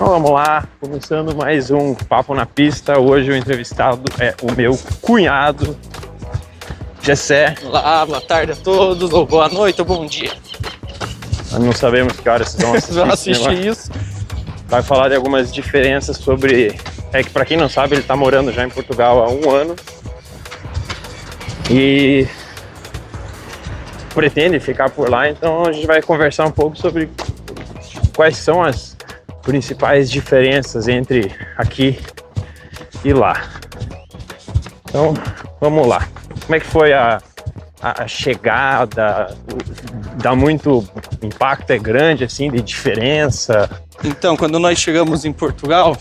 Então vamos lá, começando mais um Papo na Pista. Hoje o entrevistado é o meu cunhado, Gessé. Olá, boa tarde a todos, ou boa noite, ou bom dia. Nós não sabemos que horas vocês vão assistir isso. Vai falar de algumas diferenças sobre... É que pra quem não sabe, ele tá morando já em Portugal há 1 ano. E pretende ficar por lá, então a gente vai conversar um pouco sobre quais são as principais diferenças entre aqui e lá. Então, vamos lá. Como é que foi a chegada? Dá muito impacto? É grande, assim, de diferença? Então, quando nós chegamos em Portugal,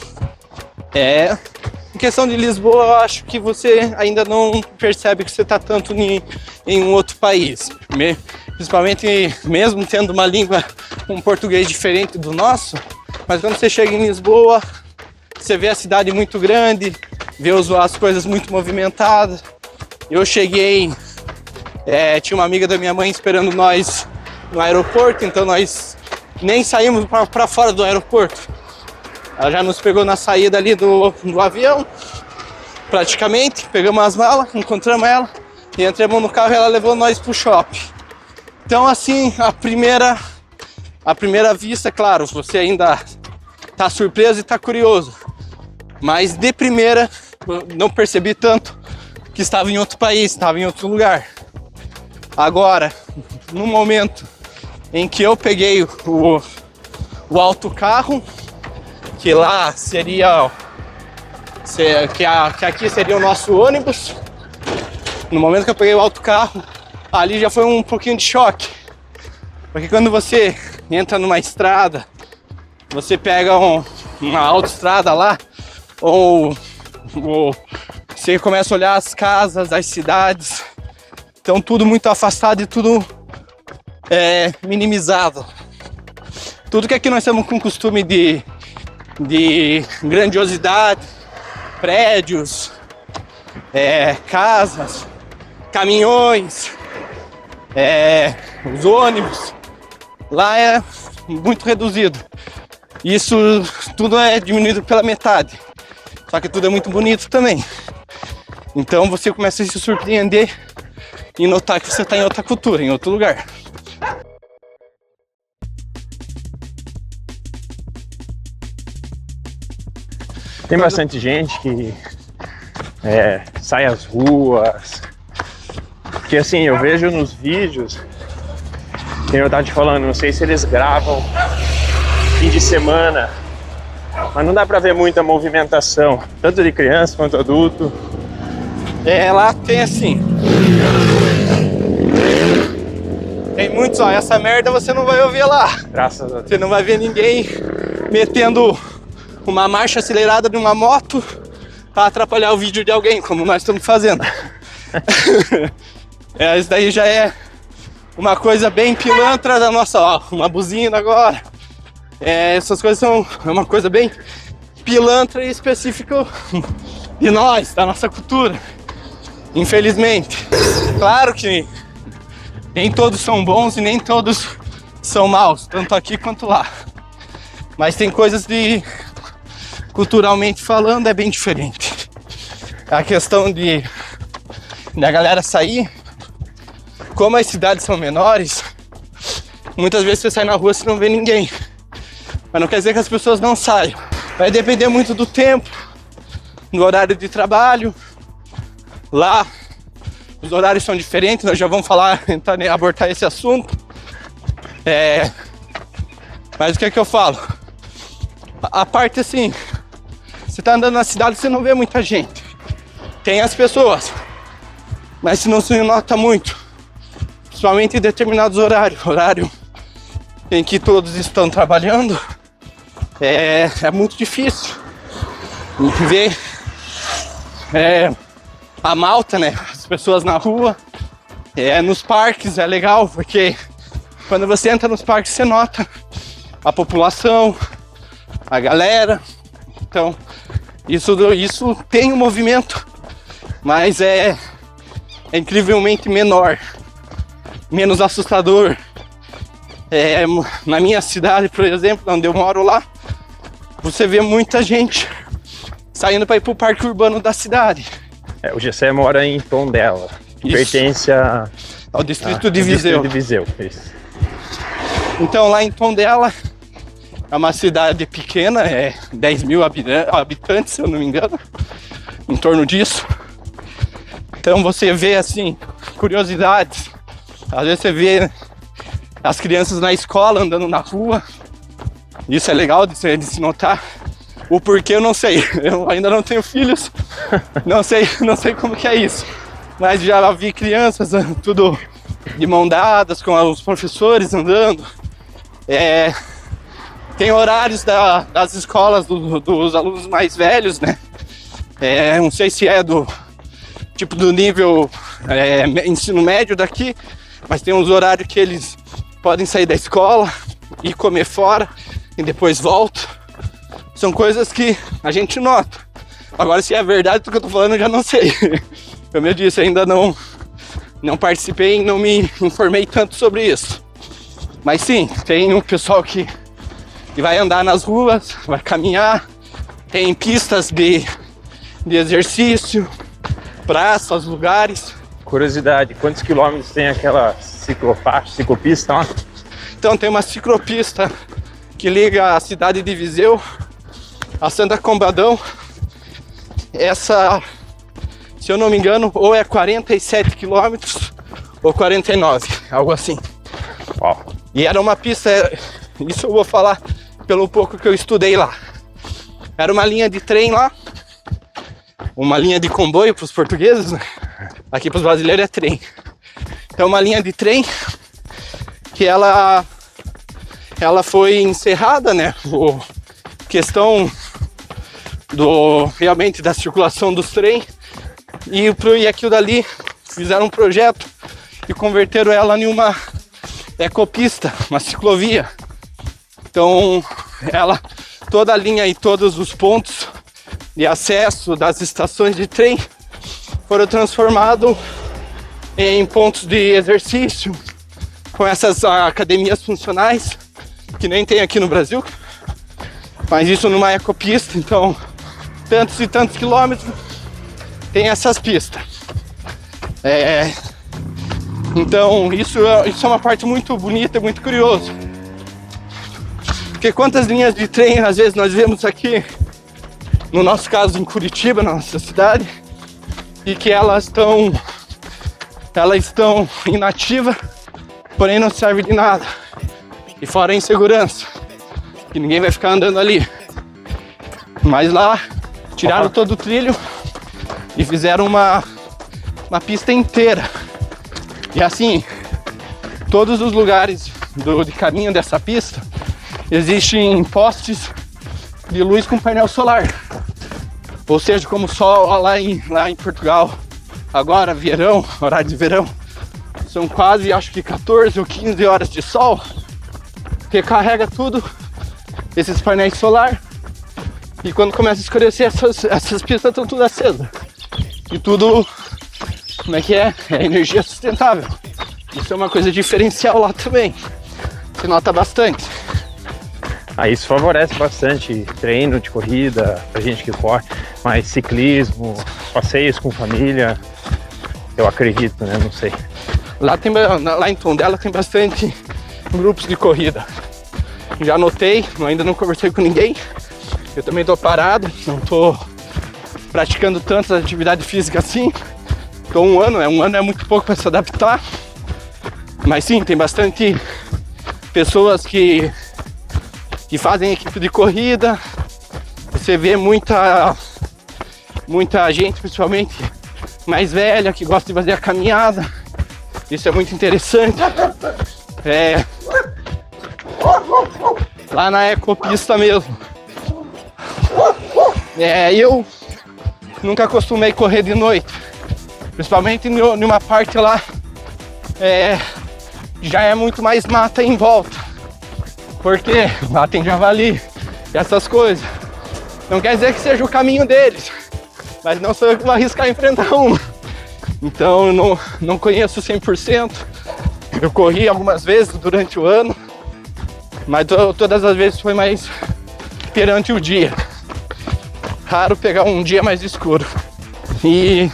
em questão de Lisboa, eu acho que você ainda não percebe que você está tanto em um outro país. Principalmente, mesmo tendo uma língua, um português diferente do nosso, mas quando você chega em Lisboa, você vê a cidade muito grande, vê as coisas muito movimentadas. Eu cheguei, tinha uma amiga da minha mãe esperando nós no aeroporto, então nós nem saímos para fora do aeroporto. Ela já nos pegou na saída ali do avião, praticamente. Pegamos as malas, encontramos ela e entramos no carro e ela levou nós pro shopping. Então, assim, à primeira vista, claro, você ainda tá surpreso e tá curioso. Mas de primeira, eu não percebi tanto que estava em outro país, estava em outro lugar. Agora, no momento em que eu peguei o autocarro, que lá seria, que aqui seria o nosso ônibus. No momento que eu peguei o autocarro, ali já foi um pouquinho de choque. Porque quando você entra numa estrada, você pega uma autoestrada lá, ou você começa a olhar as casas, as cidades, então tudo muito afastado e tudo minimizado. Tudo que aqui nós temos com costume de grandiosidade, prédios, casas, caminhões, os ônibus, lá é muito reduzido. Isso tudo é diminuído pela metade, só que tudo é muito bonito também. Então você começa a se surpreender e notar que você está em outra cultura, em outro lugar. Tem bastante gente que sai às ruas. Porque assim, eu vejo nos vídeos, tem eu tava te falando, não sei se eles gravam fim de semana, mas não dá pra ver muita movimentação, tanto de criança quanto adulto. Lá tem assim. Tem muitos, essa merda você não vai ouvir lá. Graças a Deus. Você não vai ver ninguém metendo uma marcha acelerada de uma moto para atrapalhar o vídeo de alguém, como nós estamos fazendo. Isso daí já é uma coisa bem pilantra da nossa, uma buzina agora. Essas coisas são uma coisa bem pilantra e específica de nós, da nossa cultura. Infelizmente. Claro que nem todos são bons e nem todos são maus, tanto aqui quanto lá. Mas tem coisas de, culturalmente falando, é bem diferente. A questão da galera sair, como as cidades são menores, muitas vezes você sai na rua e você não vê ninguém. Mas não quer dizer que as pessoas não saiam. Vai depender muito do tempo, do horário de trabalho. Lá, os horários são diferentes, nós já vamos abordar esse assunto. Mas o que é que eu falo? A parte assim, você tá andando na cidade, você não vê muita gente. Tem as pessoas, mas não se nota muito. Principalmente em determinados horários. Horário em que todos estão trabalhando, é muito difícil ver a malta, né? As pessoas na rua. Nos parques é legal, porque quando você entra nos parques você nota a população, a galera. Então isso tem um movimento, mas é incrivelmente menor, menos assustador. Na minha cidade, por exemplo, onde eu moro lá, você vê muita gente saindo para ir pro parque urbano da cidade. O Gessé mora em Tondela, que Isso. pertence Ao distrito de Viseu. Distrito de Viseu, isso. Então lá em Tondela é uma cidade pequena, 10 mil habitantes, se eu não me engano, em torno disso. Então você vê assim, curiosidades. Às vezes você vê as crianças na escola andando na rua. Isso é legal de se notar. O porquê eu não sei. Eu ainda não tenho filhos. Não sei como que é isso. Mas já vi crianças tudo de mão dadas com os professores andando. Tem horários das escolas dos alunos mais velhos, né? Não sei se é do tipo do nível ensino médio daqui, mas tem uns horários que eles podem sair da escola e comer fora e depois voltam. São coisas que a gente nota. Agora, se é verdade do que eu tô falando, eu já não sei. Como eu disse, ainda não participei e não me informei tanto sobre isso. Mas sim, tem um pessoal que vai andar nas ruas, vai caminhar, tem pistas de exercício, praças, lugares. Curiosidade, quantos quilômetros tem aquela ciclopista lá? Então tem uma ciclopista que liga a cidade de Viseu a Santa Combadão. Essa, se eu não me engano, ou é 47 quilômetros ou 49, algo assim. Uau. E era uma pista, isso eu vou falar pelo pouco que eu estudei lá. Era uma linha de trem lá, uma linha de comboio para os portugueses, né? Aqui para os brasileiros é trem. Então uma linha de trem que ela foi encerrada, né? Questão realmente da circulação dos trens e aquilo dali fizeram um projeto e converteram ela em uma ecopista, uma ciclovia. Então toda a linha e todos os pontos de acesso das estações de trem foram transformados em pontos de exercício com essas academias funcionais que nem tem aqui no Brasil, mas isso numa ecopista. Então tantos e tantos quilômetros tem essas pistas. Então isso é uma parte muito bonita e muito curiosa, porque quantas linhas de trem às vezes nós vemos aqui, no nosso caso em Curitiba, na nossa cidade, e que elas estão inativas, porém não servem de nada, e fora a insegurança, que ninguém vai ficar andando ali. Mas lá tiraram todo o trilho e fizeram uma pista inteira. E assim, todos os lugares de caminho dessa pista existem postes de luz com painel solar. Ou seja, como o sol lá em Portugal, agora verão, horário de verão, são quase, acho que 14 ou 15 horas de sol, recarrega tudo, esses painéis solar, e quando começa a escurecer, essas pistas estão tudo acesas. E tudo, como é que é? É energia sustentável. Isso é uma coisa diferencial lá também, se nota bastante. Isso favorece bastante treino de corrida, pra gente que corre, mas ciclismo, passeios com família, eu acredito, né? Não sei. Lá em Tondela tem bastante grupos de corrida. Já notei, ainda não conversei com ninguém. Eu também tô parado, não tô praticando tanta atividade física assim. Tô um ano é muito pouco para se adaptar. Mas sim, tem bastante pessoas que fazem equipe de corrida. Você vê muita gente, principalmente mais velha, que gosta de fazer a caminhada. Isso é muito interessante. Lá na ecopista mesmo. Eu nunca acostumei correr de noite, principalmente em uma parte lá já é muito mais mata em volta, porque lá tem javali e essas coisas. Não quer dizer que seja o caminho deles, mas não sou eu que vou arriscar enfrentar um. Então eu não conheço 100%. Eu corri algumas vezes durante o ano, mas todas as vezes foi mais perante o dia. Raro pegar um dia mais escuro. E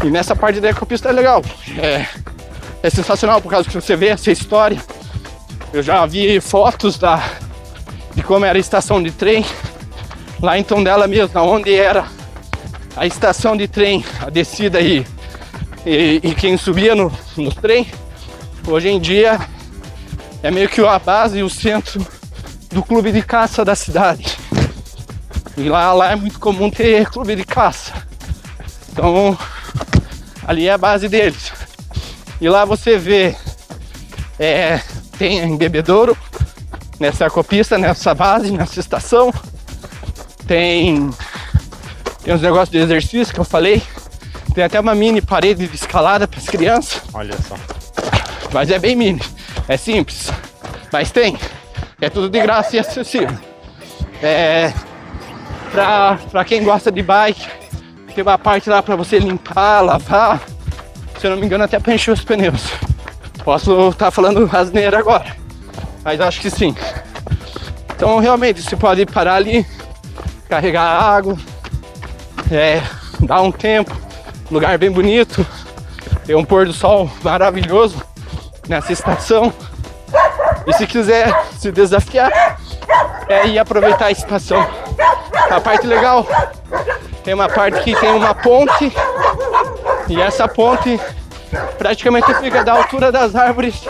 nessa parte da ecopista é legal. É sensacional por causa que você vê essa história. Eu já vi fotos de como era a estação de trem lá em Tondela mesmo, onde era a estação de trem, a descida e quem subia no trem. Hoje em dia é meio que a base e o centro do clube de caça da cidade. E lá é muito comum ter clube de caça. Então ali é a base deles. E lá você vê, tem bebedouro nessa ecopista, nessa base, nessa estação. Tem uns negócios de exercício que eu falei. Tem até uma mini parede de escalada para as crianças. Olha só. Mas é bem mini, é simples. Mas tem. É tudo de graça e acessível. Pra quem gosta de bike, tem uma parte lá para você limpar, lavar. Se eu não me engano, até para encher os pneus. Posso estar falando asneira agora, mas acho que sim. Então realmente você pode parar ali, carregar água, dar um tempo, lugar bem bonito, tem um pôr do sol maravilhoso nessa estação. E se quiser se desafiar, ir aproveitar a estação. A parte legal, tem uma parte que tem uma ponte, e essa ponte praticamente fica da altura das árvores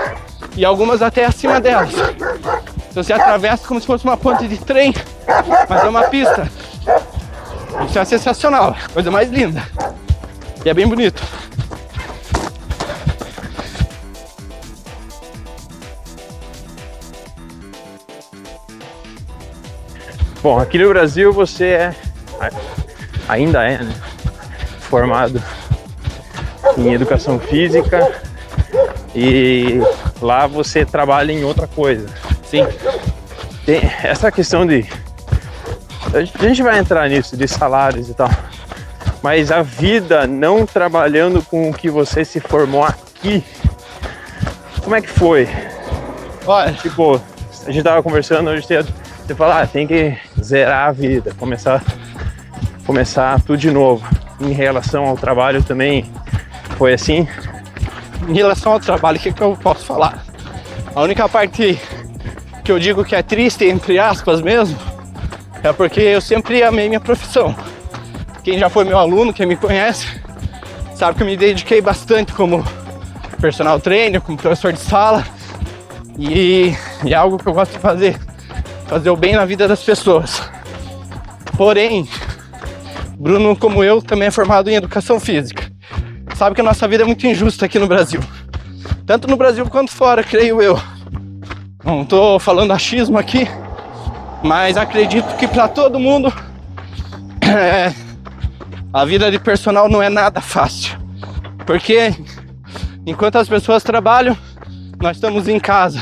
e algumas até acima delas. Então você atravessa como se fosse uma ponte de trem, mas é uma pista. Isso é sensacional, coisa mais linda. E é bem bonito. Bom, aqui no Brasil você ainda é, né, formado em educação física e lá você trabalha em outra coisa. Sim. Tem essa questão de... A gente vai entrar nisso, de salários e tal. Mas a vida não trabalhando com o que você se formou aqui, como é que foi? Olha, Tipo, a gente tava conversando hoje cedo, você fala, tem que zerar a vida, começar tudo de novo. Em relação ao trabalho também foi assim? em relação ao trabalho, o que eu posso falar? A única parte que eu digo que é triste, entre aspas mesmo, é porque eu sempre amei minha profissão. Quem já foi meu aluno, quem me conhece, sabe que eu me dediquei bastante como personal trainer, como professor de sala. E é algo que eu gosto de fazer o bem na vida das pessoas. Porém, Bruno, como eu, também é formado em educação física. Sabe que a nossa vida é muito injusta aqui no Brasil. Tanto no Brasil quanto fora, creio eu. Não estou falando achismo aqui, mas acredito que para todo mundo a vida de personal não é nada fácil. Porque enquanto as pessoas trabalham, nós estamos em casa.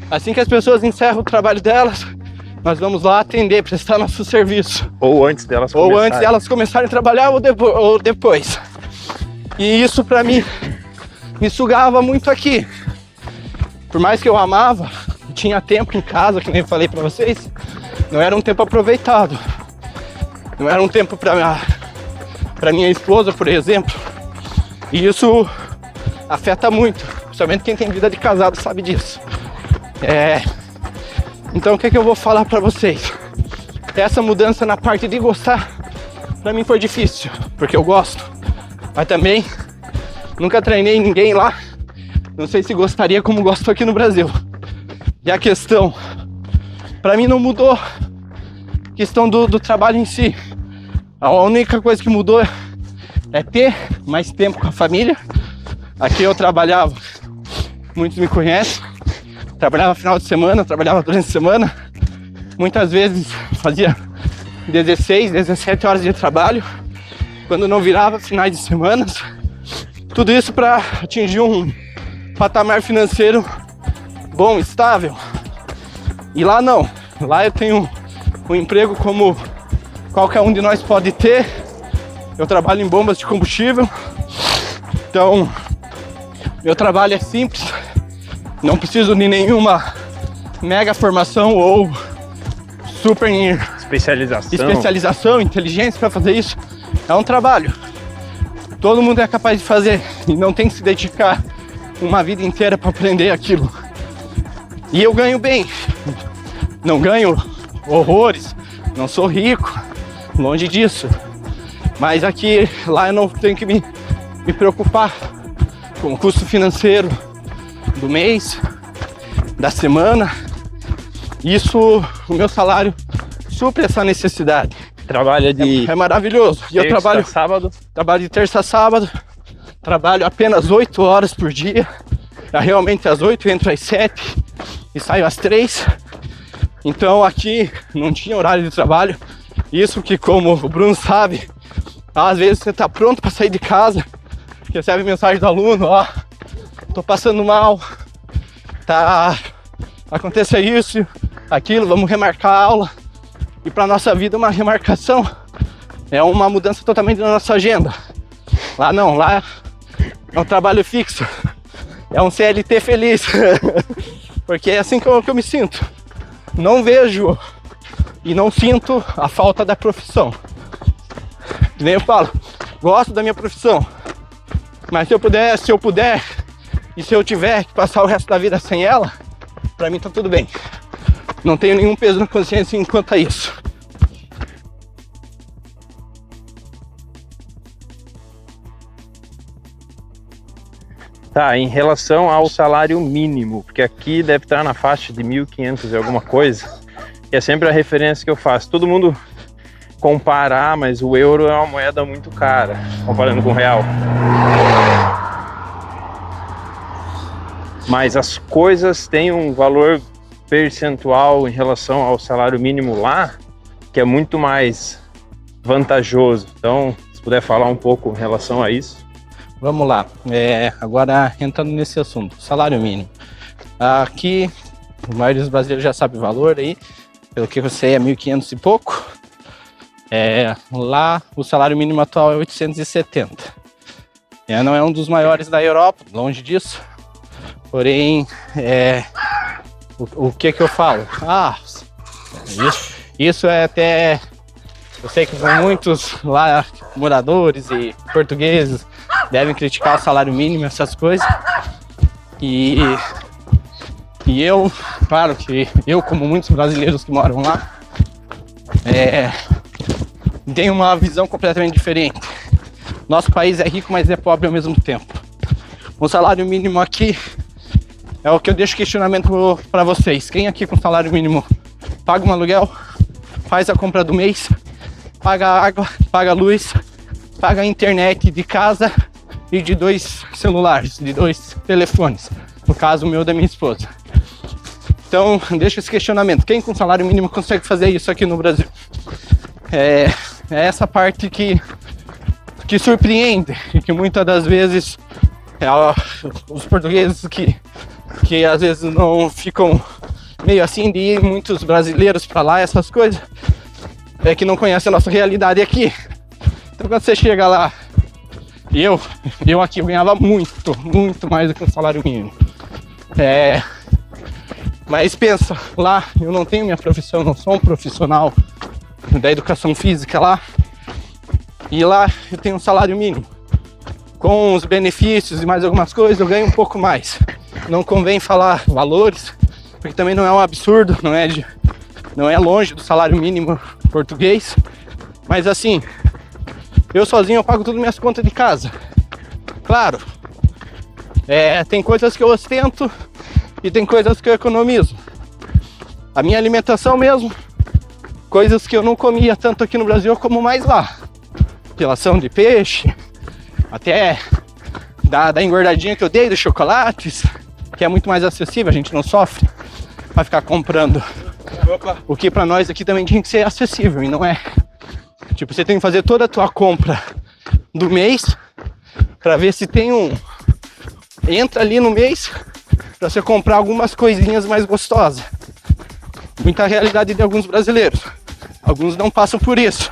Assim que as pessoas encerram o trabalho delas, nós vamos lá atender, prestar nosso serviço. Ou antes delas começarem a trabalhar ou depois. E isso pra mim me sugava muito aqui. Por mais que eu amava, tinha tempo em casa, que nem eu falei pra vocês, não era um tempo aproveitado. Não era um tempo pra minha esposa, por exemplo. E isso afeta muito, principalmente quem tem vida de casado sabe disso. Então o que eu vou falar pra vocês? Essa mudança na parte de gostar, pra mim foi difícil, porque eu gosto. Mas também nunca treinei ninguém lá. Não sei se gostaria como gosto aqui no Brasil. E a questão, pra mim não mudou a questão do trabalho em si. A única coisa que mudou é ter mais tempo com a família. Aqui eu trabalhava, muitos me conhecem, trabalhava final de semana, trabalhava durante a semana. Muitas vezes fazia 16, 17 horas de trabalho. Quando não virava, finais de semana. Tudo isso para atingir um patamar financeiro bom, estável. E lá não. Lá eu tenho um emprego como qualquer um de nós pode ter. Eu trabalho em bombas de combustível. Então, meu trabalho é simples. Não preciso de nenhuma mega formação ou super em especialização. inteligência para fazer isso. É um trabalho. Todo mundo é capaz de fazer e não tem que se dedicar uma vida inteira para aprender aquilo. E eu ganho bem. Não ganho horrores, não sou rico, longe disso. Mas aqui, lá eu não tenho que me preocupar com o custo financeiro do mês, da semana. Isso, o meu salário supre essa necessidade. Trabalha de É maravilhoso. E eu trabalho de terça a sábado, trabalho apenas 8 horas por dia. Realmente às 8, entro às 7 e saio às 3. Então aqui não tinha horário de trabalho. Isso que, como o Bruno sabe, às vezes você tá pronto para sair de casa, recebe mensagem do aluno, ó, tô passando mal, tá, acontece isso, aquilo, vamos remarcar a aula. E para nossa vida uma remarcação é uma mudança totalmente na nossa agenda. Lá não, lá é um trabalho fixo, é um CLT feliz, porque é assim que eu me sinto. Não vejo e não sinto a falta da profissão. Que nem eu falo, gosto da minha profissão, mas se eu puder e se eu tiver que passar o resto da vida sem ela, pra mim tá tudo bem. Não tenho nenhum peso na consciência enquanto a isso. Tá, em relação ao salário mínimo, porque aqui deve estar na faixa de 1.500 e alguma coisa, que é sempre a referência que eu faço. Todo mundo compara, mas o euro é uma moeda muito cara, comparando com o real. Mas as coisas têm um valor percentual em relação ao salário mínimo lá, que é muito mais vantajoso. Então, se puder falar um pouco em relação a isso. Vamos lá, agora entrando nesse assunto, salário mínimo. Aqui, a maioria dos brasileiros já sabe o valor aí, pelo que eu sei é 1.500 e pouco. Lá o salário mínimo atual é 870. Não é um dos maiores da Europa, longe disso. Porém, o que eu falo? Isso é até... Eu sei que muitos lá, moradores e portugueses, devem criticar o salário mínimo, essas coisas. E eu, claro que eu, como muitos brasileiros que moram lá, tenho uma visão completamente diferente. Nosso país é rico, mas é pobre ao mesmo tempo. O salário mínimo aqui é o que eu deixo questionamento para vocês. Quem aqui com salário mínimo paga um aluguel, faz a compra do mês, paga água, paga luz, paga a internet de casa e de 2 celulares, de 2 telefones. No caso, o meu da minha esposa. Então, deixa esse questionamento. Quem com salário mínimo consegue fazer isso aqui no Brasil? É essa parte que surpreende e que muitas das vezes os portugueses que às vezes não ficam meio assim de ir muitos brasileiros para lá, essas coisas, que não conhecem a nossa realidade aqui. Então quando você chega lá, eu aqui eu ganhava muito mais do que um salário mínimo. Mas pensa, lá eu não tenho minha profissão, não sou um profissional da educação física lá. E lá eu tenho um salário mínimo. Com os benefícios e mais algumas coisas eu ganho um pouco mais. Não convém falar valores, porque também não é um absurdo, não é longe do salário mínimo português. Mas assim, eu sozinho eu pago todas as minhas contas de casa. Claro, tem coisas que eu ostento e tem coisas que eu economizo. A minha alimentação mesmo, coisas que eu não comia tanto aqui no Brasil, eu como mais lá. Pilação de peixe, até da engordadinha que eu dei, dos chocolates, que é muito mais acessível, a gente não sofre pra ficar comprando. O que pra nós aqui também tinha que ser acessível, e não é. Tipo, você tem que fazer toda a tua compra do mês pra ver se tem entra ali no mês pra você comprar algumas coisinhas mais gostosas. Muita realidade de alguns brasileiros. Alguns não passam por isso.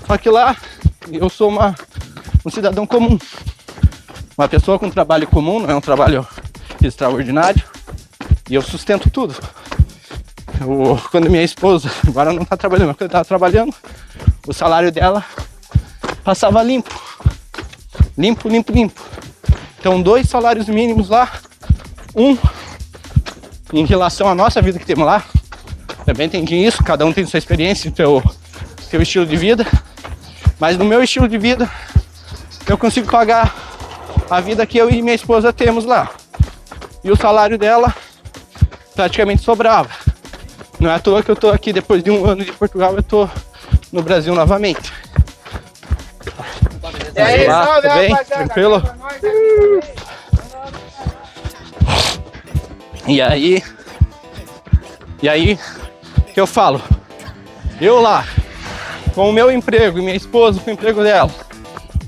Só que lá eu sou um cidadão comum. Uma pessoa com trabalho comum, não é um trabalho extraordinário. E eu sustento tudo. quando minha esposa, agora não tá trabalhando, mas quando tava trabalhando, o salário dela passava limpo. Limpo. Então 2 salários mínimos lá, um em relação à nossa vida que temos lá. Também entendi isso, cada um tem sua experiência, seu estilo de vida. Mas no meu estilo de vida, eu consigo pagar a vida que eu e minha esposa temos lá. E o salário dela praticamente sobrava. Não é à toa que eu tô aqui, depois de um ano de Portugal, eu tô no Brasil novamente. E aí, Olá, salve, tudo bem? rapaziada. Tranquilo? E aí, que eu falo? Eu lá, com o meu emprego e minha esposa com o emprego dela,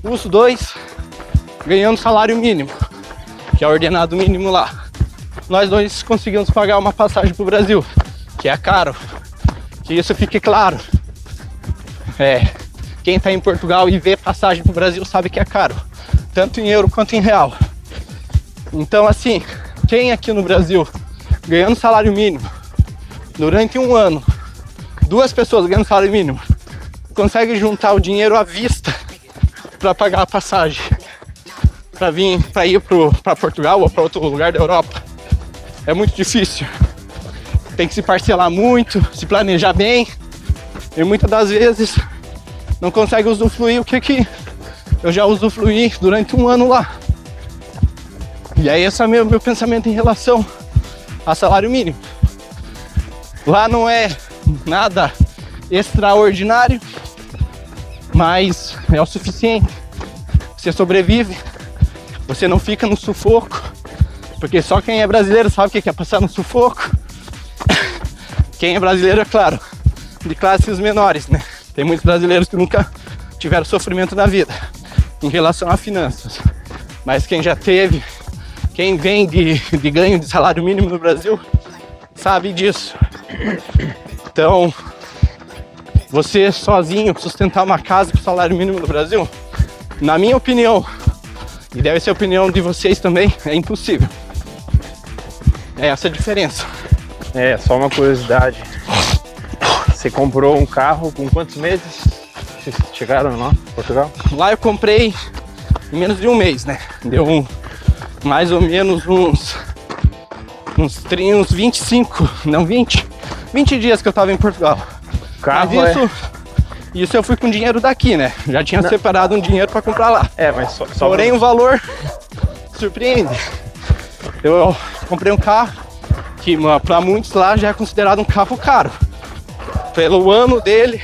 os 2 ganhando salário mínimo, que é o ordenado mínimo lá. Nós 2 conseguimos pagar uma passagem pro Brasil, que é caro, que isso fique claro. Quem tá em Portugal e vê passagem pro Brasil sabe que é caro, tanto em euro quanto em real. Então assim, quem aqui no Brasil ganhando salário mínimo durante um ano, 2 pessoas ganhando salário mínimo, consegue juntar o dinheiro à vista para pagar a passagem, para ir para Portugal ou para outro lugar da Europa, é muito difícil. Tem que se parcelar muito, se planejar bem, e muitas das vezes não consegue usufruir o que eu já usufruí durante um ano lá. E aí esse é meu pensamento em relação a salário mínimo. Lá não é nada extraordinário, mas é o suficiente. Você sobrevive, você não fica no sufoco, porque só quem é brasileiro sabe o que é passar no sufoco. Quem é brasileiro, é claro, de classes menores, né? Tem muitos brasileiros que nunca tiveram sofrimento na vida em relação a finanças. Mas quem já teve, quem vem de ganho de salário mínimo no Brasil, sabe disso. Então, você sozinho sustentar uma casa com salário mínimo no Brasil, na minha opinião, e deve ser a opinião de vocês também, é impossível. É essa a diferença. Só uma curiosidade. Você comprou um carro com quantos meses? Vocês chegaram lá em Portugal? Lá eu comprei em menos de um mês, né? Deu mais ou menos uns 25, não 20 dias que eu tava em Portugal. Carro Mas isso eu fui com dinheiro daqui, né? Já tinha separado um dinheiro para comprar lá. Mas só Porém o valor surpreende. Eu comprei um carro que para muitos lá já é considerado um carro caro, pelo ano dele,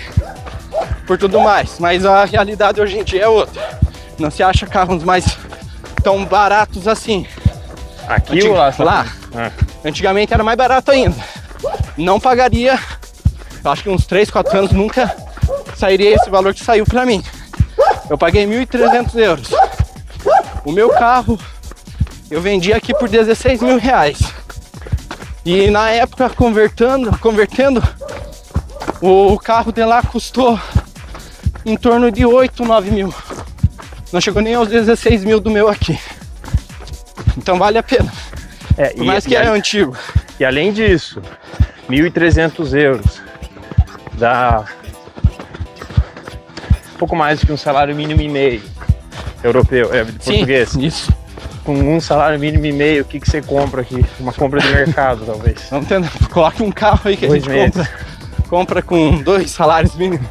por tudo mais. Mas a realidade hoje em dia é outra. Não se acha carros mais tão baratos assim. Aqui ou lá? Lá. Antigamente era mais barato ainda. Não pagaria, eu acho que uns 3, 4 anos nunca sairia esse valor que saiu pra mim. Eu paguei 1.300 euros. O meu carro eu vendi aqui por 16 mil reais. E na época, convertendo, o carro de lá custou em torno de 8, 9 mil. Não chegou nem aos 16 mil do meu aqui. Então vale a pena. Por mais que é antigo. E além disso, 1.300 euros dá um pouco mais que um salário mínimo e meio europeu, português. Isso. Com um salário mínimo e meio, o que você compra aqui? Uma compra de mercado, talvez. Vamos tentar. Coloque um carro aí que a gente compra com 2 salários mínimos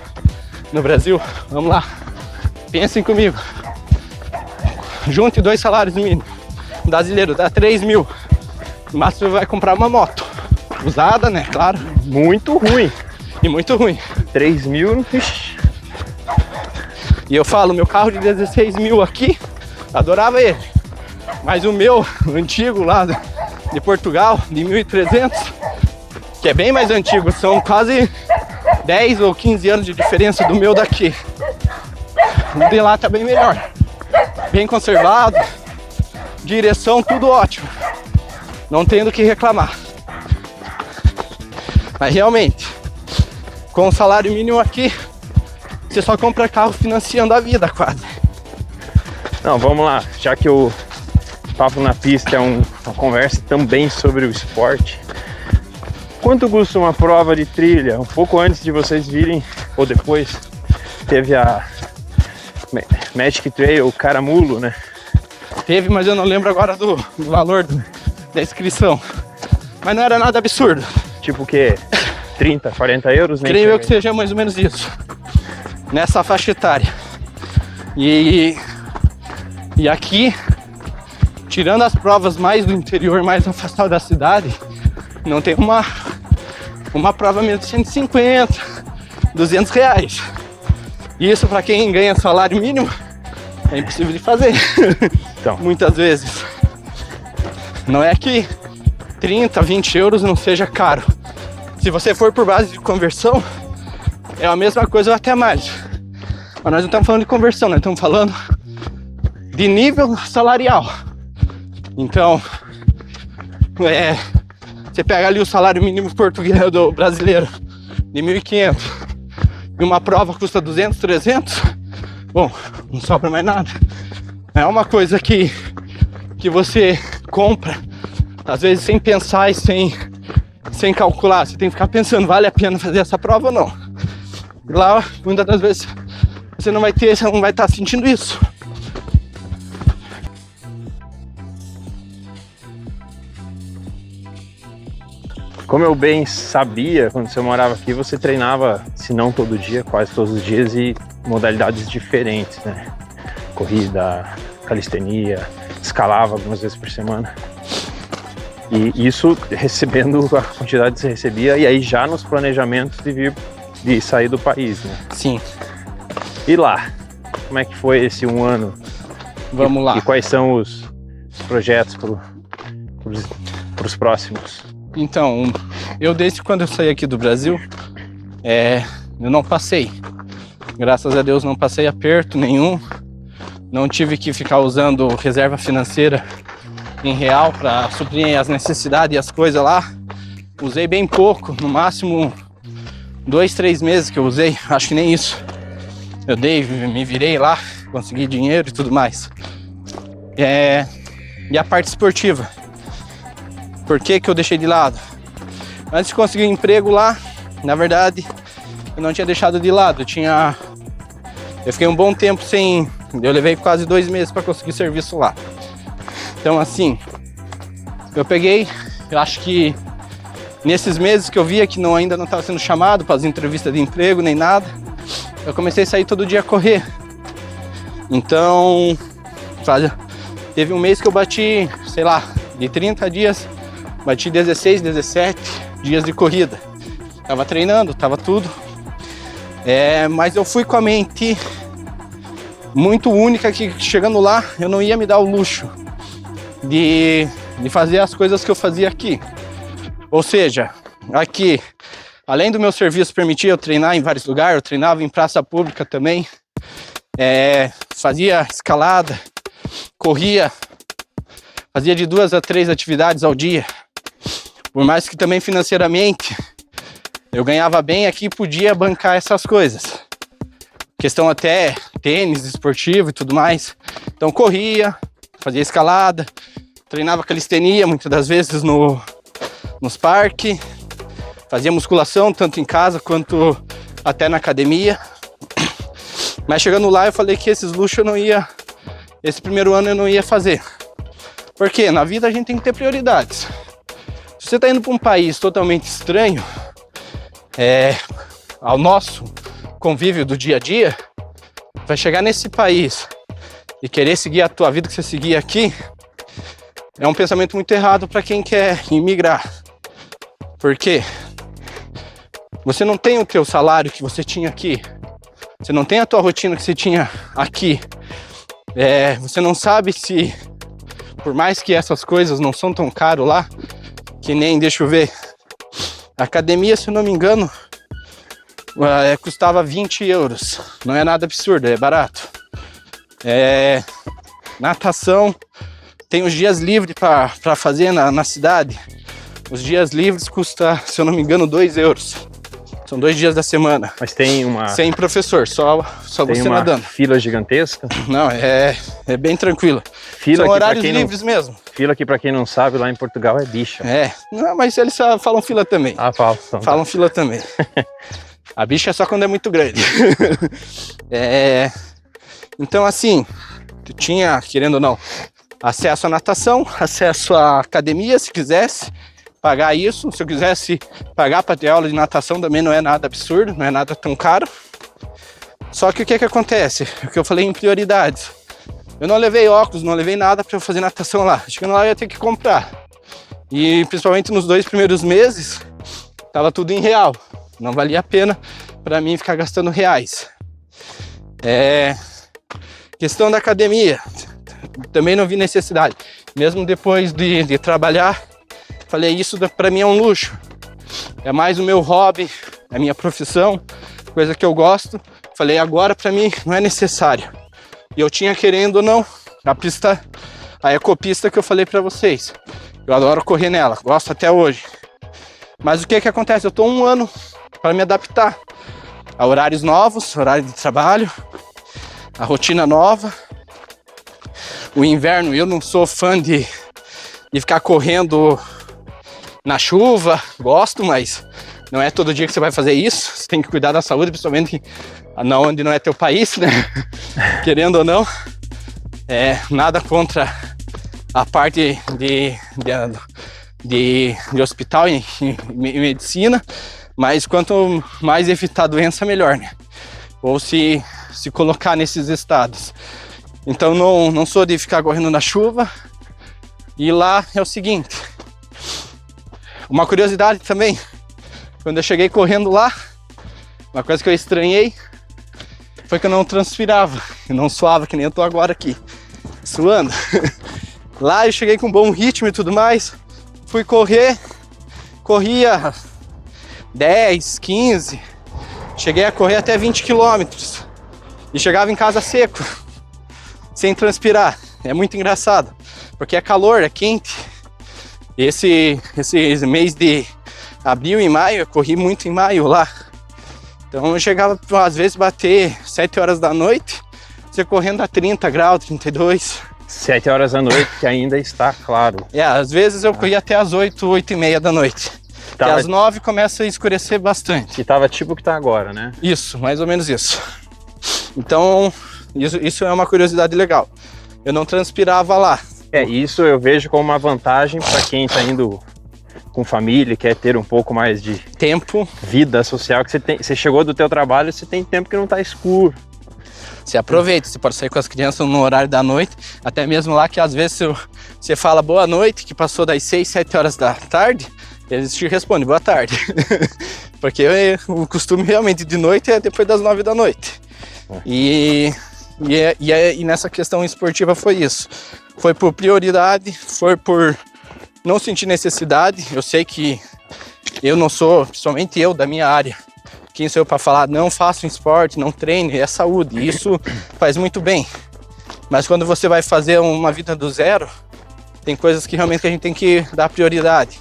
no Brasil. Vamos lá. Pensem comigo. Junte 2 salários mínimos. Brasileiro dá 3 mil. No máximo você vai comprar uma moto. Usada, né? Claro. Muito ruim. E muito ruim. 3 mil, ixi. E eu falo, meu carro de 16 mil aqui, adorava ele. Mas o meu antigo lá de Portugal, de 1.300, que é bem mais antigo, são quase 10 ou 15 anos de diferença do meu daqui. O de lá tá bem melhor. Bem conservado, direção, tudo ótimo. Não tenho do que reclamar. Mas realmente, com o salário mínimo aqui, você só compra carro financiando a vida, quase. Não, vamos lá. Já que o Papo na Pista é uma conversa também sobre o esporte, Quanto custa uma prova de trilha? Um pouco antes de vocês virem, ou depois, teve a Magic Trail Caramulo, né? Teve, mas eu não lembro agora do valor da inscrição. Mas não era nada absurdo. Tipo o quê? 30, 40 euros? Nem Creio eu que seja mais ou menos isso. Nessa faixa etária. E aqui, tirando as provas mais do interior, mais afastado da cidade, não tem uma prova mesmo de 150, 200 reais. Isso para quem ganha salário mínimo é impossível de fazer. Então. Muitas vezes. Não é que 30, 20 euros não seja caro. Se você for por base de conversão, é a mesma coisa ou até mais. Mas nós não estamos falando de conversão, nós estamos falando de nível salarial. Então, você pega ali o salário mínimo português do brasileiro de 1.500 e uma prova custa 200, 300, bom, não sobra mais nada. É uma coisa que você compra, às vezes sem pensar e sem calcular. Você tem que ficar pensando, vale a pena fazer essa prova ou não? Lá, muitas das vezes, você não vai estar sentindo isso. Como eu bem sabia, quando você morava aqui, você treinava, se não todo dia, quase todos os dias, e modalidades diferentes, né? Corrida, calistenia, escalava algumas vezes por semana. E isso recebendo a quantidade que você recebia, e aí já nos planejamentos de sair do país, né? Sim. E lá, como é que foi esse um ano? Vamos lá. E quais são os projetos para os próximos? Então, eu desde quando eu saí aqui do Brasil, eu não passei. Graças a Deus não passei aperto nenhum. Não tive que ficar usando reserva financeira em real para suprir as necessidades e as coisas lá. Usei bem pouco, no máximo 2, 3 meses que eu usei, acho que nem isso. Eu me virei lá, consegui dinheiro e tudo mais. E a parte esportiva. Por que eu deixei de lado? Antes de conseguir um emprego lá, na verdade, eu não tinha deixado de lado. Eu fiquei um bom tempo sem... Eu levei quase 2 meses para conseguir serviço lá. Então, assim, eu acho que nesses meses que eu via que ainda não estava sendo chamado para as entrevistas de emprego nem nada, eu comecei a sair todo dia a correr. Então, teve um mês que eu bati, sei lá, de 30 dias, bati 16, 17 dias de corrida. Tava treinando, tava tudo. Mas eu fui com a mente muito única que chegando lá eu não ia me dar o luxo de fazer as coisas que eu fazia aqui. Ou seja, aqui, além do meu serviço permitir eu treinar em vários lugares, eu treinava em praça pública também, fazia escalada, corria, fazia de 2 a 3 atividades ao dia. Por mais que também financeiramente eu ganhava bem aqui, podia bancar essas coisas. Questão até tênis esportivo e tudo mais. Então corria, fazia escalada, treinava calistenia muitas das vezes nos parques, fazia musculação tanto em casa quanto até na academia. Mas chegando lá eu falei que esses luxos esse primeiro ano eu não ia fazer. Porque na vida a gente tem que ter prioridades. Se você está indo para um país totalmente estranho ao nosso convívio do dia a dia, vai chegar nesse país e querer seguir a tua vida que você seguia aqui, é um pensamento muito errado para quem quer imigrar. Por quê? Você não tem o teu salário que você tinha aqui, você não tem a tua rotina que você tinha aqui, você não sabe se, por mais que essas coisas não são tão caras lá, que nem, deixa eu ver, a academia, se eu não me engano, custava 20 euros. Não é nada absurdo, é barato. Natação, tem os dias livres para fazer na cidade. Os dias livres custa, se eu não me engano, 2 euros. São 2 dias da semana. Mas tem uma... Sem professor, só tem você uma nadando. fila gigantesca? Não, é bem tranquilo. Fila São que, horários pra quem livres mesmo. Fila que, pra quem não sabe, lá em Portugal é bicha. É, não, mas eles falam fila também. Ah, fala. Então, Falam fila também. A bicha é só quando é muito grande. Então, assim, tu tinha, querendo ou não, acesso à natação, acesso à academia, se quisesse pagar isso. Se eu quisesse pagar para ter aula de natação, também não é nada absurdo, não é nada tão caro. Só que o que acontece? O que eu falei em prioridades. Eu não levei óculos, não levei nada para eu fazer natação lá. Chegando lá eu ia ter que comprar. E principalmente nos 2 primeiros meses, tava tudo em real. Não valia a pena para mim ficar gastando reais. Questão da academia, também não vi necessidade. Mesmo depois de trabalhar, falei, isso para mim é um luxo. É mais o meu hobby, é a minha profissão, coisa que eu gosto. Falei, agora para mim não é necessário. E eu tinha, querendo ou não, a ecopista que eu falei para vocês. Eu adoro correr nela, gosto até hoje. Mas o que acontece? Eu tô 1 ano para me adaptar a horários novos, horário de trabalho, a rotina nova. O inverno, eu não sou fã de ficar correndo na chuva, gosto, mas não é todo dia que você vai fazer isso. Você tem que cuidar da saúde, principalmente onde não é teu país, né? Querendo ou não. Nada contra a parte de hospital e medicina, mas quanto mais evitar a doença, melhor, né? Ou se colocar nesses estados. Então não sou de ficar correndo na chuva. E lá é o seguinte, uma curiosidade também, quando eu cheguei correndo lá, uma coisa que eu estranhei foi que eu não transpirava, eu não suava que nem eu tô agora aqui, suando. Lá eu cheguei com bom ritmo e tudo mais, fui corria 10, 15, cheguei a correr até 20 quilômetros e chegava em casa seco, sem transpirar. É muito engraçado, porque é calor, é quente. Esse mês de abril e maio, eu corri muito em maio lá. Então eu chegava, às vezes, bater 7 horas da noite, você correndo a 30 graus, 32. 7 horas da noite, que ainda está claro. Às vezes eu corria até as 8, 8 e meia da noite. E às 9 começa a escurecer bastante. E tava tipo o que tá agora, né? Isso, mais ou menos isso. Então, isso é uma curiosidade legal. Eu não transpirava lá. Isso eu vejo como uma vantagem para quem tá indo com família, quer ter um pouco mais de tempo, vida social, que você chegou do teu trabalho, você tem tempo que não tá escuro. Você aproveita, você pode sair com as crianças no horário da noite, até mesmo lá que às vezes você fala boa noite, que passou das 6, 7 horas da tarde, eles te respondem boa tarde. Porque o costume realmente de noite é depois das 9 da noite. E nessa questão esportiva foi isso. Foi por prioridade, foi por não sentir necessidade. Eu sei que eu não sou, principalmente eu da minha área, quem sou eu para falar não faça um esporte, não treine, é saúde. Isso faz muito bem. Mas quando você vai fazer uma vida do zero, tem coisas que realmente a gente tem que dar prioridade.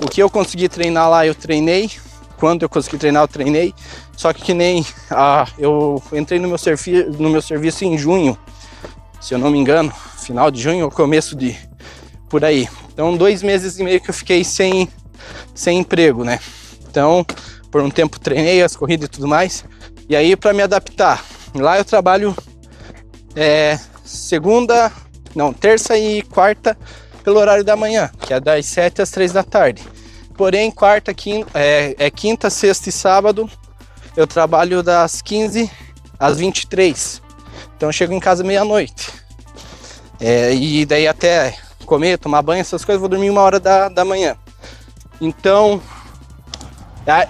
O que eu consegui treinar lá, eu treinei. Quando eu consegui treinar, eu treinei. Só que nem eu entrei no meu serviço em junho, se eu não me engano, final de junho ou começo de por aí. Então 2 meses e meio que eu fiquei sem emprego, né? Então por um tempo treinei as corridas e tudo mais. E aí para me adaptar, lá eu trabalho terça e quarta pelo horário da manhã, que é das 7 às 3 da tarde. Porém quinta, sexta e sábado eu trabalho das 15 às 23. Então eu chego em casa meia-noite. E daí até comer, tomar banho, essas coisas, vou dormir 1 hora da manhã. Então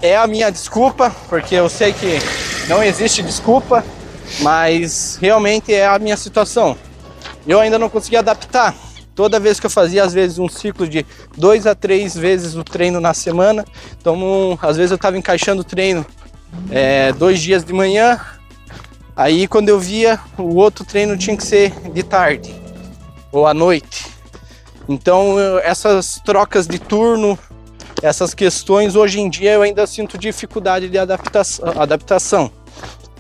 é a minha desculpa, porque eu sei que não existe desculpa, mas realmente é a minha situação. Eu ainda não consegui adaptar. Toda vez que eu fazia, às vezes, um ciclo de 2 a 3 vezes o treino na semana. Então, às vezes eu estava encaixando o treino 2 dias de manhã. Aí, quando eu via, o outro treino tinha que ser de tarde ou à noite. Então, essas trocas de turno essas questões hoje em dia eu ainda sinto dificuldade de adaptação.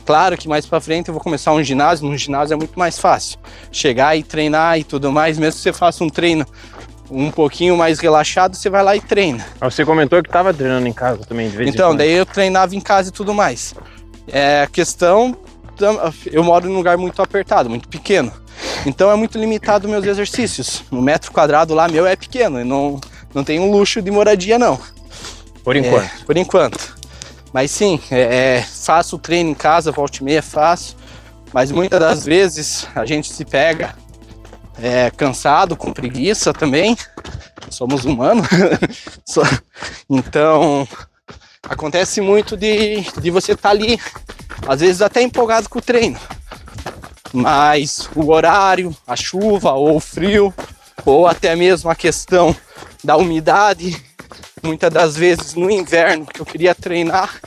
Claro que mais para frente eu vou começar um ginásio, no ginásio é muito mais fácil chegar e treinar e tudo mais, mesmo que você faça um treino um pouquinho mais relaxado, você vai lá e treina. Você comentou que estava treinando em casa também, de vez em Então, quando. daí eu treinava em casa e tudo mais. A questão, eu moro num lugar muito apertado, muito pequeno, então é muito limitado meus exercícios. O metro quadrado lá meu é pequeno, e não tem um luxo de moradia não. Por enquanto. Por enquanto. Mas sim, faço o treino em casa, volta e meia faço, mas muitas das vezes a gente se pega cansado, com preguiça também, somos humanos, então acontece muito de você estar ali, às vezes até empolgado com o treino, mas o horário, a chuva ou o frio, ou até mesmo a questão da umidade, muitas das vezes no inverno que eu queria treinar,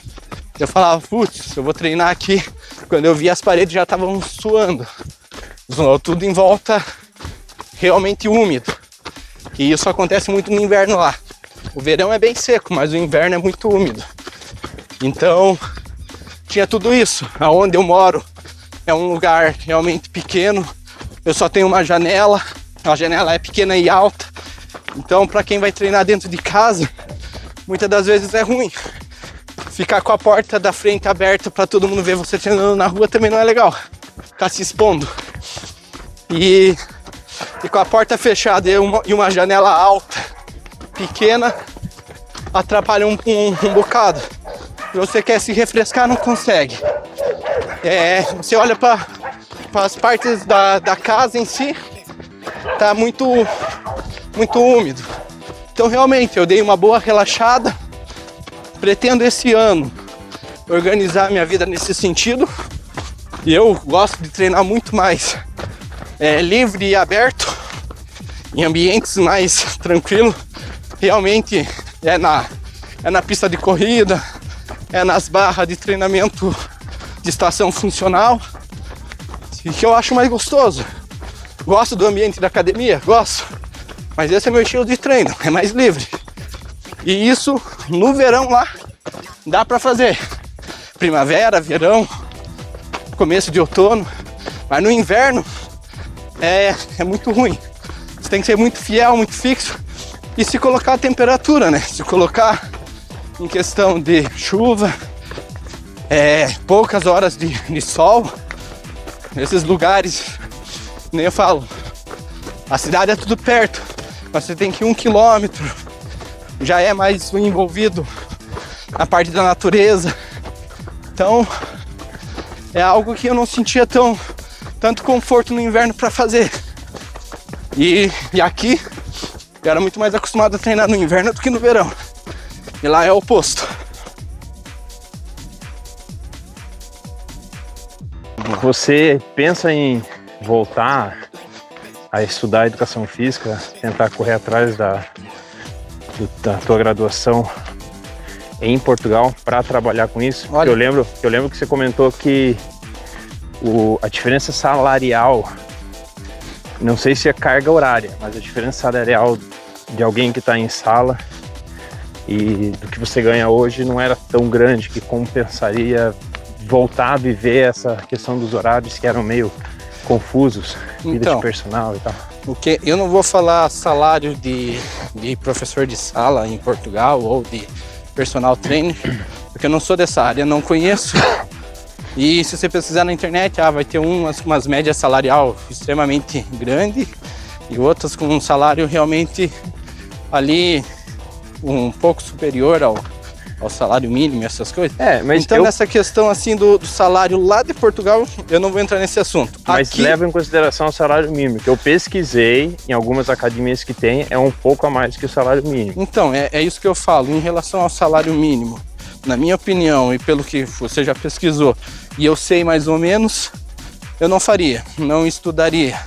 eu falava, putz, eu vou treinar aqui. Quando eu vi, as paredes já estavam suando, tudo em volta realmente úmido. E isso acontece muito no inverno lá. O verão é bem seco, mas o inverno é muito úmido. Então, tinha tudo isso. Aonde eu moro é um lugar realmente pequeno. Eu só tenho uma janela, a janela é pequena e alta. Então, para quem vai treinar dentro de casa, muitas das vezes é ruim. Ficar com a porta da frente aberta para todo mundo ver você treinando na rua também não é legal. Tá se expondo. E com a porta fechada e uma janela alta, pequena, atrapalha um bocado. Se você quer se refrescar, não consegue. Você olha para as partes da casa em si, tá muito úmido. Então realmente eu dei uma boa relaxada. Pretendo esse ano organizar minha vida nesse sentido. E eu gosto de treinar muito mais livre e aberto, em ambientes mais tranquilos. Realmente é na pista de corrida, é nas barras de treinamento de estação funcional, e que eu acho mais gostoso. Gosto do ambiente da academia? Gosto. Mas esse é meu estilo de treino, é mais livre. E isso no verão lá dá pra fazer. Primavera, verão, começo de outono. Mas no inverno é muito ruim. Você tem que ser muito fiel, muito fixo. E se colocar a temperatura, né? Se colocar em questão de chuva, poucas horas de sol. Nesses lugares, nem eu falo, a cidade é tudo perto, mas você tem que ir 1 quilômetro. Já é mais envolvido na parte da natureza. Então, é algo que eu não sentia tanto conforto no inverno para fazer. E aqui, eu era muito mais acostumado a treinar no inverno do que no verão. E lá é o oposto. Você pensa em voltar a estudar educação física, tentar correr atrás da tua graduação em Portugal para trabalhar com isso? Olha, eu lembro que você comentou que a diferença salarial, não sei se é carga horária, mas a diferença salarial de alguém que está em sala e do que você ganha hoje não era tão grande que compensaria voltar a viver essa questão dos horários que eram meio confusos, vida de personal e tal. Porque eu não vou falar salário de professor de sala em Portugal ou de personal trainer, porque eu não sou dessa área, não conheço. E se você pesquisar na internet, vai ter umas médias salarial extremamente grande e outras com um salário realmente ali um pouco superior ao salário mínimo, essas coisas. Mas então nessa questão assim do salário lá de Portugal, eu não vou entrar nesse assunto. Mas leva em consideração o salário mínimo, que eu pesquisei em algumas academias que tem, é um pouco a mais que o salário mínimo. Então, é isso que eu falo, em relação ao salário mínimo, na minha opinião e pelo que você já pesquisou, e eu sei mais ou menos, eu não faria, não estudaria.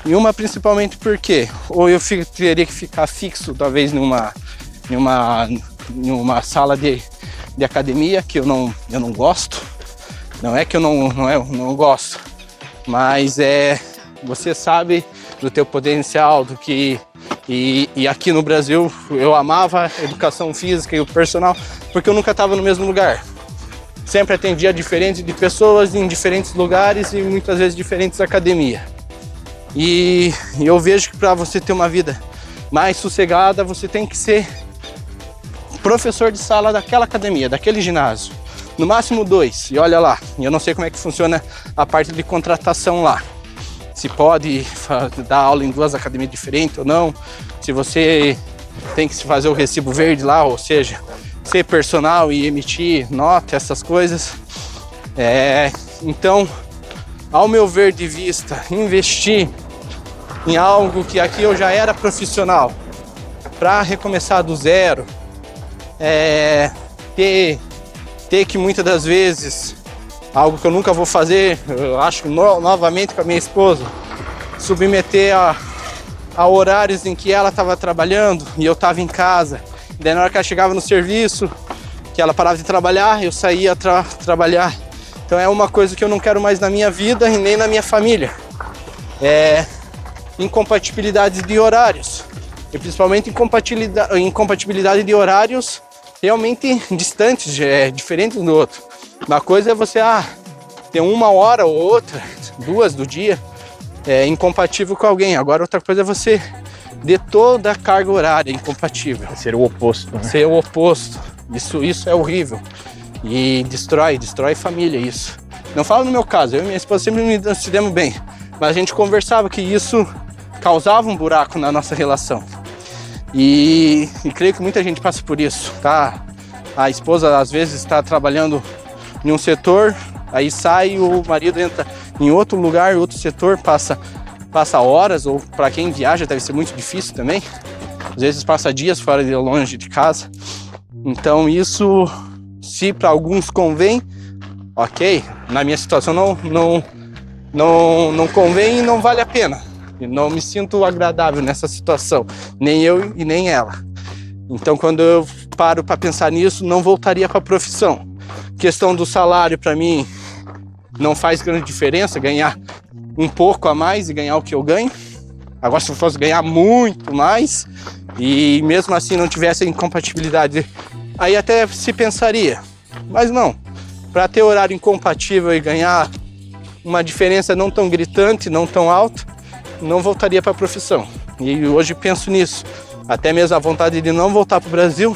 E uma principalmente porque, ou eu teria que ficar fixo, talvez numa sala de academia, que eu não gosto. Não é que eu não gosto, mas você sabe do teu potencial, do que E aqui no Brasil eu amava a educação física e o personal, porque eu nunca estava no mesmo lugar. Sempre atendia diferentes de pessoas em diferentes lugares e muitas vezes diferentes academias. E eu vejo que para você ter uma vida mais sossegada, você tem que ser professor de sala daquela academia, daquele ginásio. No máximo 2, e olha lá, eu não sei como é que funciona a parte de contratação lá. Se pode dar aula em 2 academias diferentes ou não, se você tem que fazer o recibo verde lá, ou seja, ser personal e emitir nota, essas coisas. Então, ao meu ver de vista, investir em algo que aqui eu já era profissional, para recomeçar do zero, ter que muitas das vezes, algo que eu nunca vou fazer, eu acho novamente com a minha esposa, submeter a horários em que ela estava trabalhando e eu estava em casa. E daí na hora que ela chegava no serviço, que ela parava de trabalhar, eu saía trabalhar. Então é uma coisa que eu não quero mais na minha vida e nem na minha família. Incompatibilidade de horários. E principalmente incompatibilidade de horários realmente distantes, diferentes um do outro. Uma coisa é você ter 1 hora ou outra, 2 do dia, incompatível com alguém. Agora outra coisa é você de toda a carga horária incompatível. Ser o oposto, né? Ser o oposto. Isso é horrível. E destrói família isso. Não falo no meu caso, eu e minha esposa sempre nos demos bem. Mas a gente conversava que isso causava um buraco na nossa relação. E creio que muita gente passa por isso, tá? A esposa às vezes está trabalhando em um setor, aí sai, o marido entra em outro lugar, outro setor, passa horas, ou para quem viaja deve ser muito difícil também. Às vezes passa dias fora de longe de casa. Então isso, se para alguns convém, ok. Na minha situação não convém e não vale a pena. Eu não me sinto agradável nessa situação, nem eu e nem ela. Então quando eu paro para pensar nisso, não voltaria para a profissão. Questão do salário para mim não faz grande diferença, ganhar um pouco a mais e ganhar o que eu ganho. Agora se eu fosse ganhar muito mais e mesmo assim não tivesse incompatibilidade, aí até se pensaria. Mas não, para ter horário incompatível e ganhar uma diferença não tão gritante, não tão alta, não voltaria para a profissão. E hoje penso nisso. Até mesmo a vontade de não voltar para o Brasil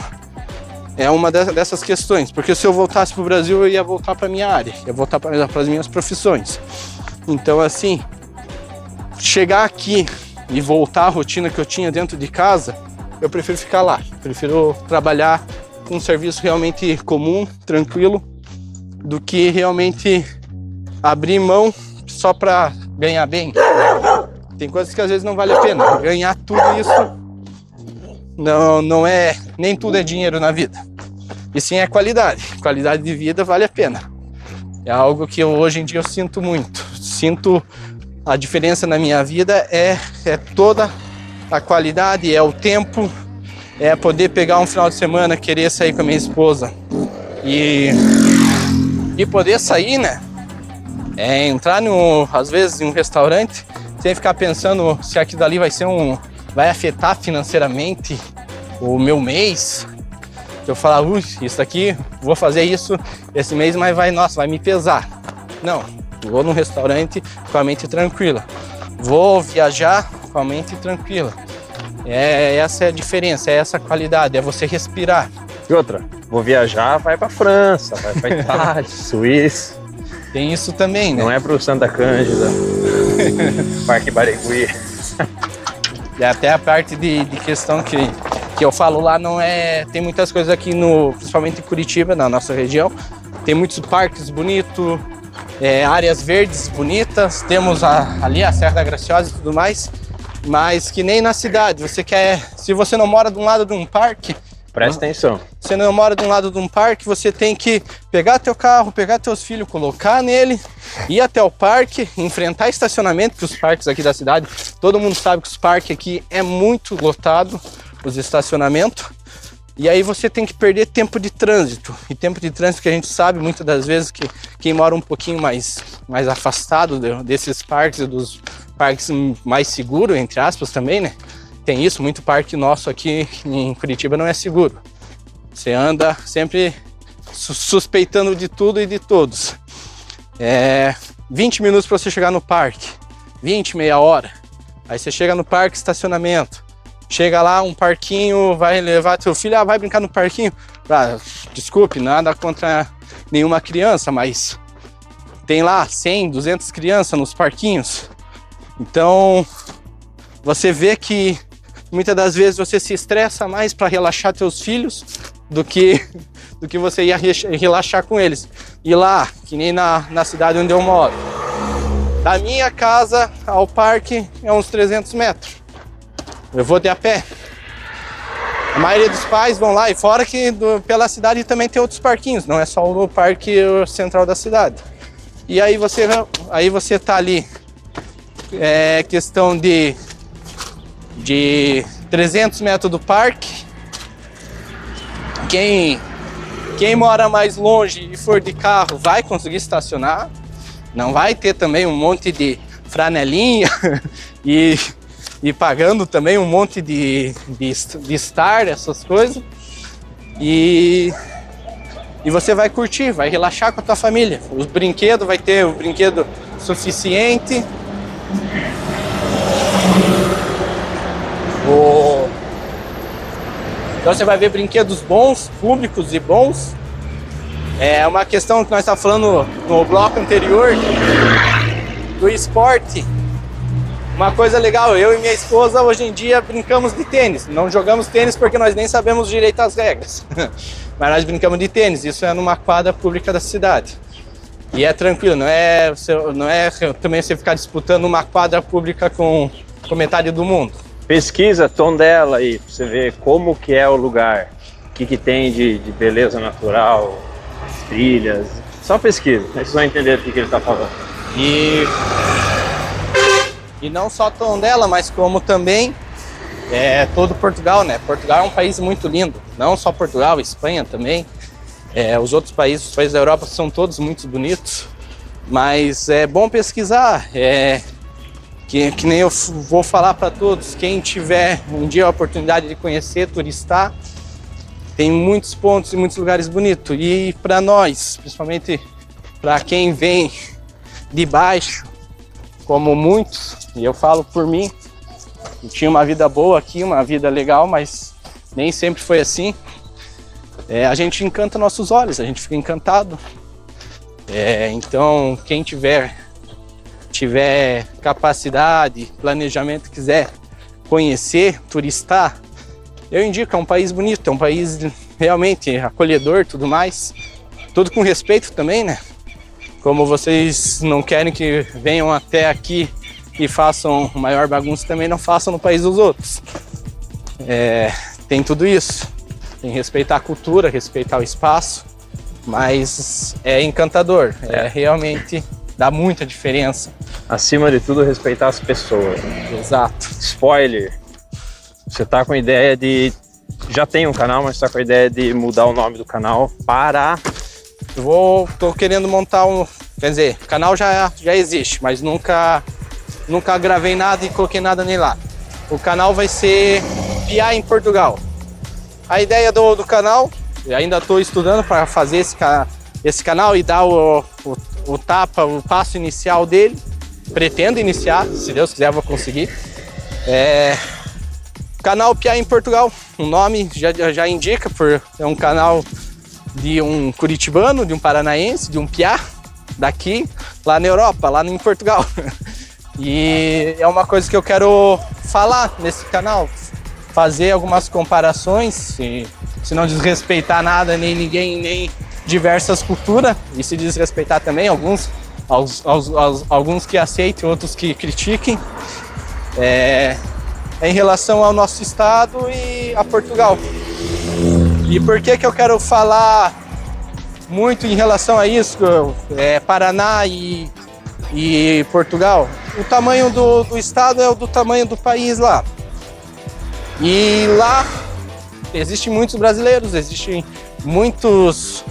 é uma dessas questões. Porque se eu voltasse para o Brasil, eu ia voltar para a minha área, ia voltar para as minhas profissões. Então, assim, chegar aqui e voltar à rotina que eu tinha dentro de casa, eu prefiro ficar lá. Prefiro trabalhar com um serviço realmente comum, tranquilo, do que realmente abrir mão só para ganhar bem. Tem coisas que às vezes não vale a pena. Ganhar tudo isso não é... Nem tudo é dinheiro na vida. E sim é qualidade. Qualidade de vida vale a pena. É algo que hoje em dia eu sinto muito. Sinto a diferença na minha vida é toda a qualidade, é o tempo, é poder pegar um final de semana, querer sair com a minha esposa e poder sair, né? Entrar às vezes em um restaurante sem ficar pensando se aquilo dali vai afetar financeiramente o meu mês. Eu falar, isso aqui, vou fazer isso esse mês, mas vai me pesar. Não, vou num restaurante com a mente tranquila. Vou viajar com a mente tranquila. Essa é a diferença, é essa qualidade, é você respirar. E outra, vou viajar, vai pra França, vai pra Itália, Suíça. Tem isso também, né? Não é pro Santa Cândida, Parque Barigui. E até a parte de questão que eu falo lá não é... Tem muitas coisas aqui, principalmente em Curitiba, na nossa região. Tem muitos parques bonitos, áreas verdes bonitas. Temos ali a Serra da Graciosa e tudo mais. Mas que nem na cidade, se você não mora de um lado de um parque... Presta atenção. Você não mora de um lado de um parque, você tem que pegar teu carro, pegar teus filhos, colocar nele, ir até o parque, enfrentar estacionamento, que os parques aqui da cidade, todo mundo sabe que os parques aqui é muito lotado, os estacionamentos, e aí você tem que perder tempo de trânsito. E tempo de trânsito que a gente sabe muitas das vezes que quem mora um pouquinho mais afastado desses parques e dos parques mais seguros, entre aspas também, né? tem isso, muito parque nosso aqui em Curitiba não é seguro. Você anda sempre suspeitando de tudo e de todos. 20 minutos para você chegar no parque, 20, meia hora. Aí você chega no parque, estacionamento. Chega lá, um parquinho, vai levar teu filho, vai brincar no parquinho. Desculpe, nada contra nenhuma criança, mas tem lá 100, 200 crianças nos parquinhos. Então, você vê que muitas das vezes você se estressa mais para relaxar teus filhos do que você ia relaxar com eles. E lá, que nem na cidade onde eu moro, da minha casa ao parque é uns 300 metros. Eu vou de a pé. A maioria dos pais vão lá, e fora que pela cidade também tem outros parquinhos, não é só o parque central da cidade. E aí você tá ali, questão de 300 metros do parque. Quem mora mais longe e for de carro vai conseguir estacionar. Não vai ter também um monte de franelinha e pagando também um monte de estar, essas coisas. E você vai curtir, vai relaxar com a tua família. Os brinquedos, vai ter o brinquedo suficiente. Então você vai ver brinquedos bons, públicos e bons. É uma questão que nós estávamos falando no bloco anterior do esporte. Uma coisa legal, eu e minha esposa hoje em dia brincamos de tênis. Não jogamos tênis porque nós nem sabemos direito as regras. Mas nós brincamos de tênis, isso é numa quadra pública da cidade. E é tranquilo, não é também você ficar disputando uma quadra pública com metade do mundo. Pesquisa Tondela aí, pra você ver como que é o lugar, o que tem de beleza natural, trilhas. Só pesquisa, aí vocês vão entender do que ele tá falando. E não só Tondela, mas como também todo Portugal, né? Portugal é um país muito lindo, não só Portugal, Espanha também. Os outros países, os países da Europa são todos muito bonitos, mas é bom pesquisar. Que nem eu vou falar para todos, quem tiver um dia a oportunidade de conhecer, turistar, tem muitos pontos e muitos lugares bonitos. E para nós, principalmente para quem vem de baixo, como muitos, e eu falo por mim, eu tinha uma vida boa aqui, uma vida legal, mas nem sempre foi assim. A gente encanta nossos olhos, a gente fica encantado. Então, quem tiver capacidade, planejamento, quiser conhecer, turistar, eu indico, é um país bonito, é um país realmente acolhedor, tudo mais, tudo com respeito também, né? Como vocês não querem que venham até aqui e façam maior bagunça, também não façam no país dos outros. Tem tudo isso, tem que respeitar a cultura, respeitar o espaço, mas é encantador, realmente dá muita diferença. Acima de tudo, respeitar as pessoas. Exato. Spoiler, você tá com a ideia de... Já tem um canal, mas tá com a ideia de mudar o nome do canal para... Tô querendo montar quer dizer, o canal já existe, mas nunca gravei nada e coloquei nada nele lá. O canal vai ser Piá em Portugal. A ideia do canal, eu ainda estou estudando para fazer esse canal e dar o passo inicial dele. Pretendo iniciar, se Deus quiser eu vou conseguir. Canal Piá em Portugal, o nome já indica, é um canal de um curitibano, de um paranaense, de um piá daqui, lá na Europa, lá em Portugal. E é uma coisa que eu quero falar nesse canal, fazer algumas comparações, se não desrespeitar nada, nem ninguém, nem diversas culturas, e se desrespeitar também alguns que aceitem, outros que critiquem, em relação ao nosso estado e a Portugal. E por que eu quero falar muito em relação a isso, Paraná e Portugal? O tamanho do estado é o do tamanho do país lá. E lá existem muitos brasileiros, existem muitos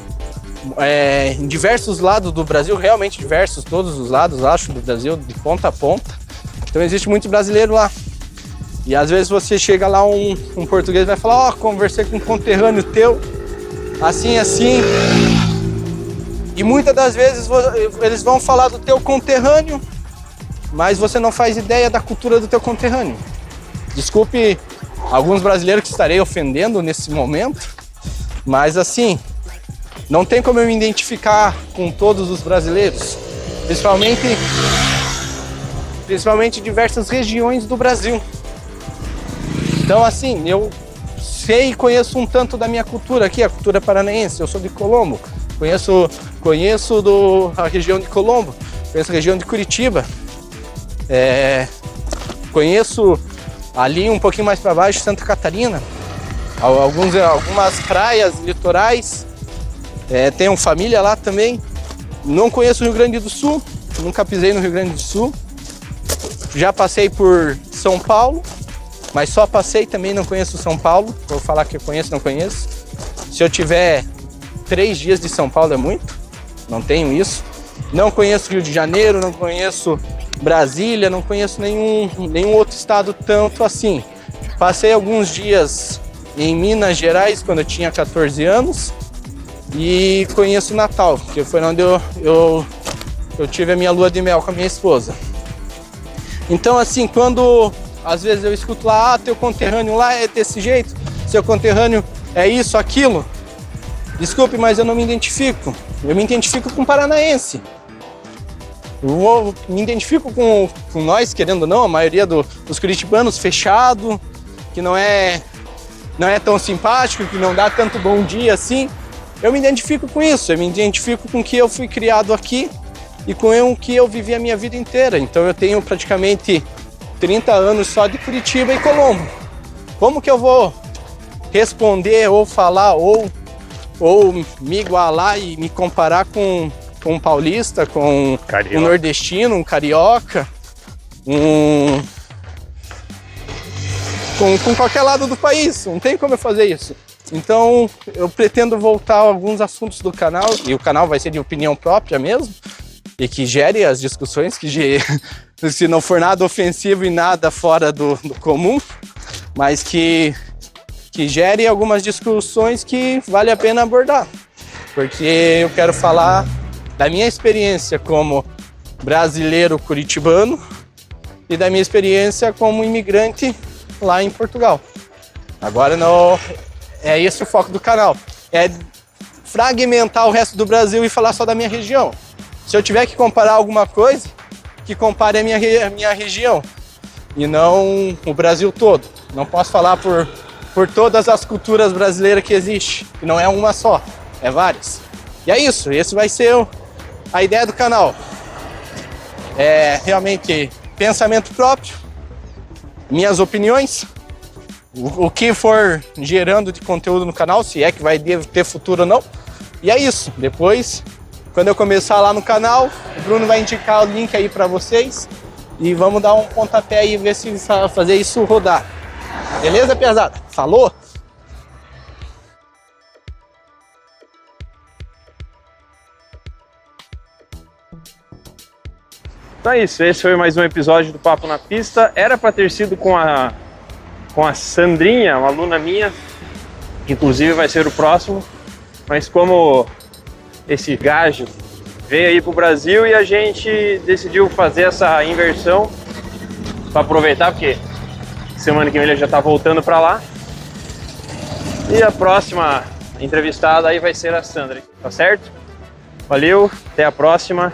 em diversos lados do Brasil, realmente diversos, todos os lados, acho, do Brasil, de ponta a ponta. Então existe muito brasileiro lá. E às vezes você chega lá, um português vai falar, ó, conversei com um conterrâneo teu, assim, assim. E muitas das vezes eles vão falar do teu conterrâneo, mas você não faz ideia da cultura do teu conterrâneo. Desculpe alguns brasileiros que estarei ofendendo nesse momento, mas assim, não tem como eu me identificar com todos os brasileiros, principalmente diversas regiões do Brasil. Então assim, eu sei e conheço um tanto da minha cultura aqui, a cultura paranaense. Eu sou de Colombo, conheço a região de Colombo, conheço a região de Curitiba, conheço ali um pouquinho mais para baixo Santa Catarina, algumas praias litorais, tenho família lá também. Não conheço o Rio Grande do Sul, nunca pisei no Rio Grande do Sul. Já passei por São Paulo, mas só passei, também não conheço São Paulo. Vou falar que eu conheço, não conheço. Se eu tiver 3 dias de São Paulo é muito, não tenho isso. Não conheço Rio de Janeiro, não conheço Brasília, não conheço nenhum outro estado tanto assim. Passei alguns dias em Minas Gerais quando eu tinha 14 anos e conheço Natal, que foi onde eu tive a minha lua de mel com a minha esposa. Então assim, quando às vezes eu escuto lá, teu conterrâneo lá é desse jeito, seu conterrâneo é isso, aquilo. Desculpe, mas eu não me identifico. Eu me identifico com paranaense. Eu me identifico com nós, querendo ou não, a maioria dos curitibanos fechado, que não é tão simpático, que não dá tanto bom dia assim. Eu me identifico com isso, eu me identifico com que eu fui criado aqui e com o que eu vivi a minha vida inteira. Então eu tenho praticamente 30 anos só de Curitiba e Colombo. Como que eu vou responder ou falar ou me igualar e me comparar com um paulista, com um nordestino, um carioca, com qualquer lado do país? Não tem como eu fazer isso. Então eu pretendo voltar a alguns assuntos do canal, e o canal vai ser de opinião própria mesmo, e que gere as discussões, se não for nada ofensivo e nada fora do comum, mas que gere algumas discussões que vale a pena abordar. Porque eu quero falar da minha experiência como brasileiro curitibano e da minha experiência como imigrante lá em Portugal. Agora não é esse o foco do canal, é fragmentar o resto do Brasil e falar só da minha região. Se eu tiver que comparar alguma coisa, que compare a minha região e não o Brasil todo. Não posso falar por todas as culturas brasileiras que existem, que não é uma só, é várias. E é isso, esse vai ser a ideia do canal. É realmente pensamento próprio, minhas opiniões, o que for gerando de conteúdo no canal, se é que vai ter futuro ou não. E é isso, depois, quando eu começar lá no canal, o Bruno vai indicar o link aí para vocês e vamos dar um pontapé aí e ver se fazer isso rodar. Beleza, pesada? Falou? Então é isso, esse foi mais um episódio do Papo na Pista. Era para ter sido com a Sandrinha, uma aluna minha, que inclusive vai ser o próximo, mas como esse gajo veio aí pro Brasil e a gente decidiu fazer essa inversão para aproveitar, porque semana que vem ele já tá voltando para lá. E a próxima entrevistada aí vai ser a Sandra, tá certo? Valeu, até a próxima,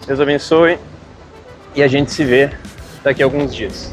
Deus abençoe e a gente se vê daqui a alguns dias.